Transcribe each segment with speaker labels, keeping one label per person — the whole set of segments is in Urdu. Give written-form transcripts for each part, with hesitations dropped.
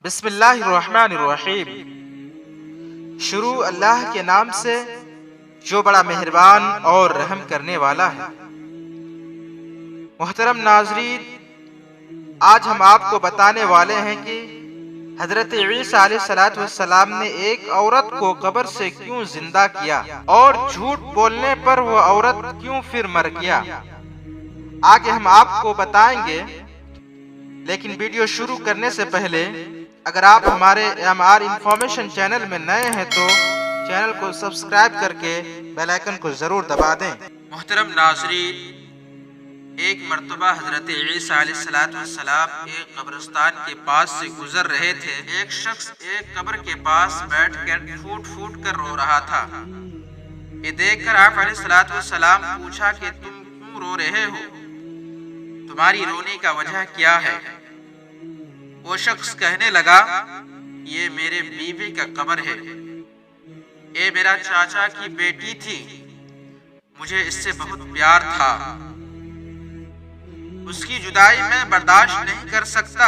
Speaker 1: بسم اللہ الرحمن الرحیم۔ شروع اللہ کے نام سے جو بڑا مہربان اور رحم کرنے والا ہے۔ محترم ناظرین، آج ہم آپ کو بتانے والے ہیں کہ حضرت عیسیٰ علیہ السلام نے ایک عورت کو قبر سے کیوں زندہ کیا اور جھوٹ بولنے پر وہ عورت کیوں پھر مر گیا۔ آگے ہم آپ کو بتائیں گے، لیکن ویڈیو شروع کرنے سے پہلے اگر آپ ہمارے AMR انفارمیشن چینل میں نئے ہیں تو چینل کو سبسکرائب کر کے بیل آئیکن کو ضرور دبا دیں۔ محترم ناظرین، ایک مرتبہ حضرت عیسیٰ علیہ السلام ایک قبرستان کے پاس سے گزر رہے تھے۔ ایک شخص ایک قبر کے پاس بیٹھ کر پھوٹ پھوٹ کر رو رہا تھا۔ یہ دیکھ کر آپ علیہ السلام پوچھا کہ تم کیوں رو رہے ہو؟ تمہاری رونے کا وجہ کیا ہے؟ وہ شخص کہنے لگا، یہ میرے بیوی کا قبر ہے۔ یہ میرا چاچا کی بیٹی تھی، مجھے اس سے بہت پیار تھا، اس کی جدائی میں برداشت نہیں کر سکتا۔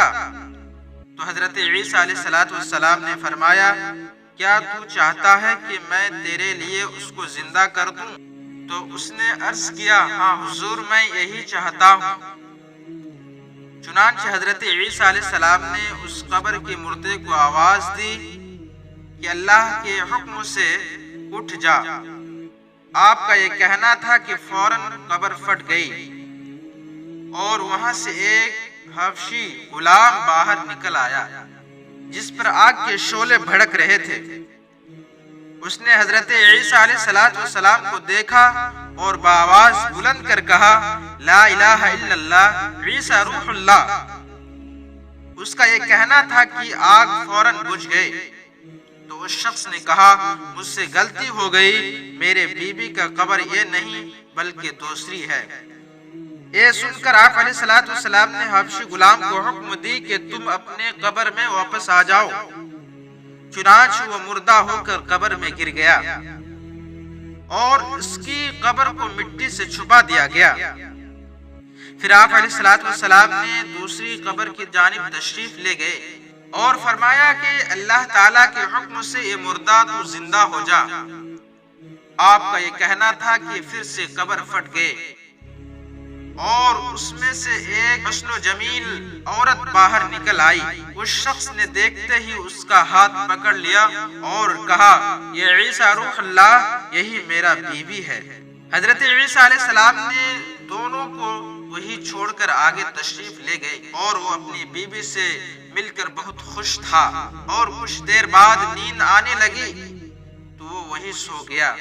Speaker 1: تو حضرت عیسیٰ علیہ السلام نے فرمایا، کیا تو چاہتا ہے کہ میں تیرے لیے اس کو زندہ کر دوں؟ تو اس نے عرض کیا، ہاں حضور، میں یہی چاہتا ہوں۔ چنانچہ حضرت عیسیٰ علیہ السلام نے اس قبر کے مردے کو آواز دی کہ اللہ کے حکم سے اٹھ جا۔ آپ کا یہ کہنا تھا کہ فوراً قبر پھٹ گئی اور وہاں سے ایک حبشی غلام باہر نکل آیا جس پر آگ کے شعلے بھڑک رہے تھے۔ اس نے حضرت عیسیٰ علیہ السلام کو دیکھا اور بآواز بلند کر کہا، لا الہ الا اللہ، عیسیٰ روح اللہ۔ اس کا یہ کہنا تھا کہ آگ فوراً بجھ گئی۔ تو اس شخص نے کہا، مجھ سے غلطی ہو گئی، میرے بیوی کا قبر یہ نہیں بلکہ دوسری ہے۔ یہ سن کر آپ علیہ السلام نے حبشی غلام کو حکم دی کہ تم اپنے قبر میں واپس آ جاؤ۔ چنانچہ وہ مردہ ہو کر قبر میں گر گیا اور اس کی قبر کو مٹی سے چھپا دیا گیا۔ پھر آپ علیہ السلام نے دوسری قبر کی جانب تشریف لے گئے اور فرمایا کہ اللہ تعالیٰ کے حکم سے یہ مردہ تو زندہ ہو جا۔ آپ کا یہ کہنا تھا کہ پھر سے قبر پھٹ گئے اور اس میں سے ایک حسن و جمیل عورت باہر نکل آئی۔ اس شخص نے دیکھتے ہی اس کا ہاتھ پکڑ لیا اور کہا، یہ عیسیٰ روح اللہ، یہی میرا بیوی ہے۔ حضرت عیسیٰ علیہ السلام نے دونوں کو وہی چھوڑ کر آگے تشریف لے گئے اور وہ اپنی بیوی سے مل کر بہت خوش تھا، اور کچھ دیر بعد نیند آنے لگی تو وہ وہی سو گیا۔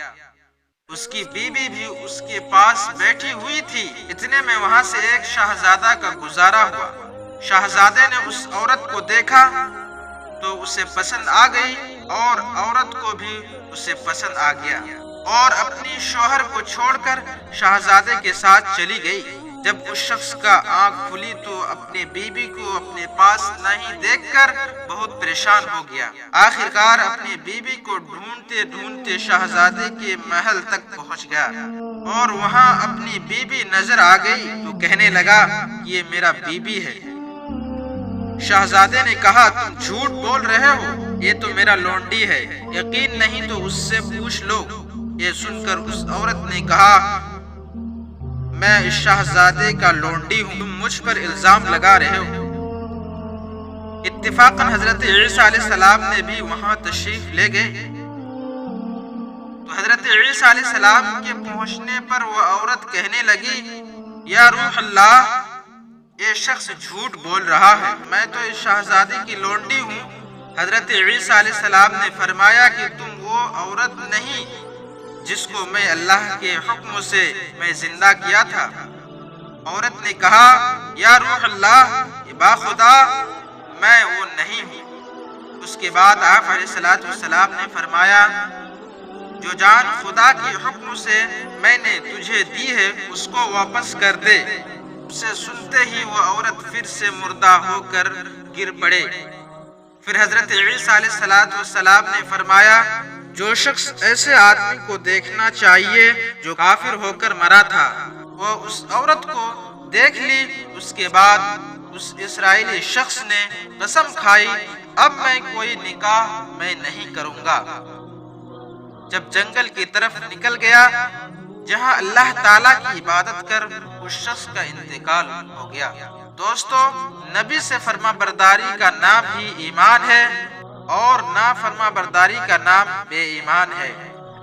Speaker 1: اس کی بیوی بھی اس کے پاس بیٹھی ہوئی تھی۔ اتنے میں وہاں سے ایک شہزادہ کا گزارا ہوا۔ شہزادے نے اس عورت کو دیکھا تو اسے پسند آ گئی اور عورت کو بھی اسے پسند آ گیا، اور اپنی شوہر کو چھوڑ کر شہزادے کے ساتھ چلی گئی۔ جب اس شخص کا آنکھ کھلی تو اپنے بیوی کو اپنے پاس نہیں دیکھ کر بہت پریشان ہو گیا۔ آخرکار اپنی بیوی کو ڈھونڈتے ڈھونڈتے شہزادے کے محل تک پہنچ گیا اور وہاں اپنی بیوی نظر آ گئی تو کہنے لگا، یہ میرا بیوی ہے۔ شہزادے نے کہا، تم جھوٹ بول رہے ہو، یہ تو میرا لونڈی ہے، یقین نہیں تو اس سے پوچھ لو۔ یہ سن کر اس عورت نے کہا، میں اس شہزادے کا لونڈی ہوں، تم مجھ پر الزام لگا رہے ہو۔ اتفاقاً حضرت عیسیٰ علیہ السلام نے بھی وہاں تشریف لے گئے۔ تو حضرت عیسیٰ علیہ السلام کے پہنچنے پر وہ عورت کہنے لگی، یا روح اللہ، یہ شخص جھوٹ بول رہا ہے، میں تو اس شہزادی کی لونڈی ہوں۔ حضرت عیسیٰ علیہ السلام نے فرمایا کہ تم وہ عورت نہیں جس کو میں اللہ کے حکم سے میں زندہ کیا تھا۔ عورت نے کہا، یا روح اللہ، باخدا میں وہ نہیں ہوں۔ اس کے بعد آپ علیہ السلام نے فرمایا، جو جان خدا کے حکم سے میں نے تجھے دی ہے اس کو واپس کر دے۔ اسے سنتے ہی وہ عورت پھر سے مردہ ہو کر گر پڑے۔ پھر حضرت عیسیٰ علیہ السلام نے فرمایا، جو شخص ایسے آدمی کو دیکھنا چاہیے جو کافر ہو کر مرا تھا، وہ اس عورت کو دیکھ لی۔ اس کے بعد اس اسرائیلی شخص نے قسم کھائی اب میں کوئی نکاح میں نہیں کروں گا۔ جب جنگل کی طرف نکل گیا جہاں اللہ تعالیٰ کی عبادت کر اس شخص کا انتقال ہو گیا۔ دوستو، نبی سے فرما برداری کا نام ہی ایمان ہے اور نافرما برداری کا نام بے ایمان ہے۔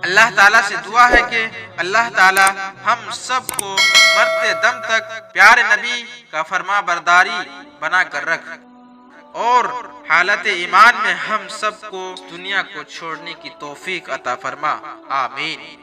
Speaker 1: اللہ تعالیٰ سے دعا ہے کہ اللہ تعالیٰ ہم سب کو مرتے دم تک پیارے نبی کا فرما برداری بنا کر رکھ اور حالت ایمان میں ہم سب کو دنیا کو چھوڑنے کی توفیق عطا فرما۔ آمین۔